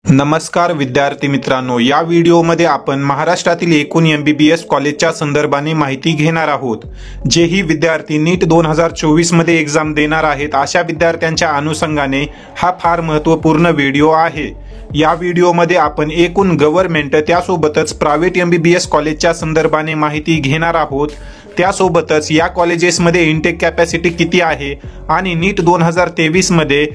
नमस्कार विद्यार्थी मित्रांनो, या व्हिडिओमध्ये आपण महाराष्ट्रातील एकूण MBBS कॉलेजच्या संदर्भाने माहिती घेणार आहोत। जेही विद्यार्थी नीट 2024 मध्ये एक्झाम देणार आहेत अशा विद्यार्थ्यांच्या अनुषंगाने हा फार महत्त्वपूर्ण व्हिडिओ आहे। या व्हिडिओमध्ये आपण एकूण गव्हर्नमेंट त्यासोबतच प्रायव्हेट MBBS कॉलेजच्या संदर्भाने माहिती घेणार आहोत। त्यासोबतच या कॉलेजेसमध्ये इनटेक कॅपॅसिटी किती आहे आणि नीट 2023 मध्ये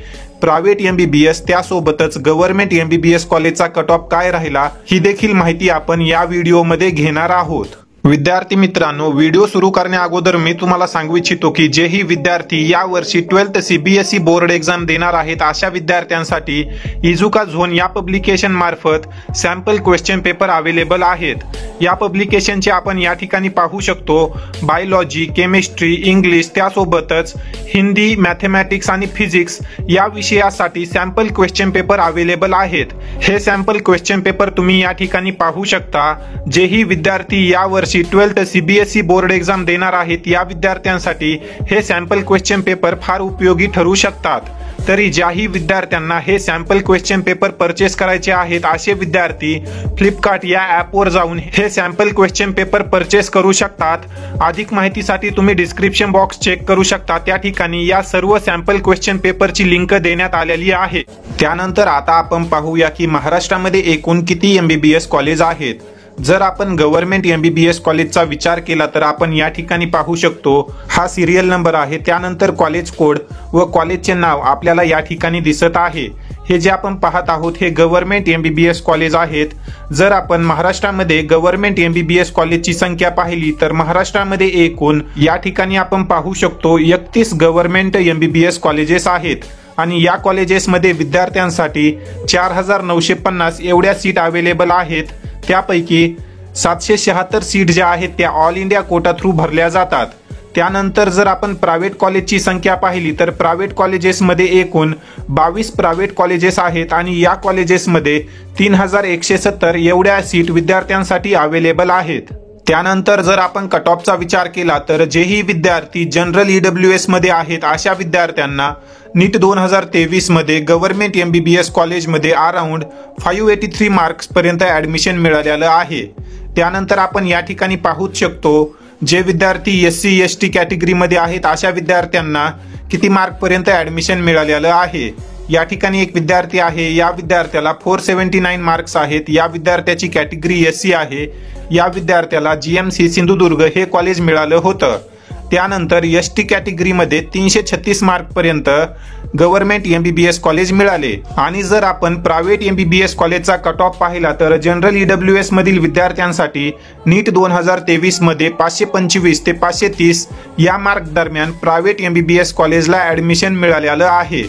प्रायव्हेट MBBS त्यासोबतच गव्हर्नमेंट MBBS कॉलेजचा कट ऑफ काय राहिला ही देखील माहिती आपण या व्हिडिओमध्ये घेणार आहोत। विद्यार्थी मित्रांनो, व्हिडिओ सुरू करण्या अगोदर मी तुम्हाला सांगू इच्छितो की जेही विद्यार्थी या वर्षी 12th CBSE बोर्ड एक्झाम देणार आहेत अशा विद्यार्थ्यांसाठी इजुका झोन या पब्लिकेशन मार्फत सॅम्पल क्वेश्चन पेपर अवेलेबल आहेत। या पब्लिकेशनचे आपण या ठिकाणी पाहू शकतो। बायोलॉजी, केमिस्ट्री, इंग्लिश त्यासोबतच हिंदी, मॅथमॅटिक्स आणि फिजिक्स या विषयासाठी सॅम्पल क्वेश्चन पेपर अवेलेबल आहेत। हे सॅम्पल क्वेश्चन पेपर तुम्ही या ठिकाणी पाहू शकता। जेही विद्यार्थी या वर्षी 12th CBSE बोर्ड एक्झाम देणार आहेत या विद्यार्थ्यांसाठी हे सॅम्पल क्वेश्चन पेपर फार उपयोगी ठरू शकतात। तरी ज्याही विद्यार्थ्यांना हे सॅम्पल क्वेश्चन पेपर परचेस करायचे आहेत असे विद्यार्थी फ्लिपकार्ट या ॲपवर जाऊन हे सॅम्पल क्वेश्चन पेपर परचेस करू शकतात। अधिक माहितीसाठी तुम्ही डिस्क्रिप्शन बॉक्स चेक करू शकता, त्या ठिकाणी या सर्व सॅम्पल क्वेश्चन पेपरची लिंक देण्यात आलेली आहे। त्यानंतर आता आपण पाहूया की महाराष्ट्रामध्ये एकूण किती MBBS कॉलेज आहेत। जर आपण गव्हर्नमेंट MBBS कॉलेजचा विचार केला तर आपण या ठिकाणी पाहू शकतो, हा सिरियल नंबर आहे, त्यानंतर कॉलेज कोड व कॉलेजचे नाव आपल्याला या ठिकाणी दिसत आहे। हे जे आपण पाहत आहोत हे गव्हर्नमेंट MBBS कॉलेज आहेत। जर आपण महाराष्ट्रामध्ये गव्हर्नमेंट MBBS कॉलेजची संख्या पाहिली तर महाराष्ट्रामध्ये एकूण या ठिकाणी आपण पाहू शकतो 31 गव्हर्नमेंट MBBS कॉलेजेस आहेत आणि या कॉलेजेसमध्ये विद्यार्थ्यांसाठी 4950 एवढ्या सीट अवेलेबल आहेत। त्यापैकी 776 सीट ज्या आहेत त्या ऑल इंडिया कोटा थ्रू भरल्या जातात। त्यानंतर जर आपण प्रायव्हेट कॉलेजची संख्या पाहिली तर प्रायव्हेट कॉलेजेसमध्ये एकूण 22 प्रायव्हेट कॉलेजेस आहेत आणि या कॉलेजेसमध्ये 3170 एवढ्या सीट विद्यार्थ्यांसाठी अवेलेबल आहेत। त्यानंतर जर आपण कट ऑफचा विचार केला तर जेही विद्यार्थी जनरल EWS मध्ये आहेत अशा विद्यार्थ्यांना नीट 2023 मध्ये गव्हर्नमेंट MBBS कॉलेजमध्ये अराउंड 583 मार्क्स पर्यंत ऍडमिशन मिळालेलं आहे। त्यानंतर आपण या ठिकाणी पाहूच शकतो जे विद्यार्थी SC ST कॅटेगरीमध्ये आहेत अशा विद्यार्थ्यांना किती मार्क पर्यंत ऍडमिशन मिळालेलं आहे। या ठिकाणी एक विद्यार्थी आहे, या विद्यार्थ्याला 479 मार्क्स आहेत। या विद्यार्थ्याची कॅटेगरी SC आहे। या विद्यार्थ्याला GMC सिंधुदुर्ग हे कॉलेज मिळालं होतं। त्यानंतर ST कॅटेगरीमध्ये 336 मार्क पर्यंत गव्हर्नमेंट MBBS कॉलेज मिळाले। आणि जर आपण प्रायव्हेट MBBS कॉलेजचा कट ऑफ पाहिला तर जनरल EWS मधील विद्यार्थ्यांसाठी नीट 2023 मध्ये 525 ते 530 या मार्क दरम्यान प्रायव्हेट MBBS कॉलेजला ऍडमिशन मिळालेलं आहे।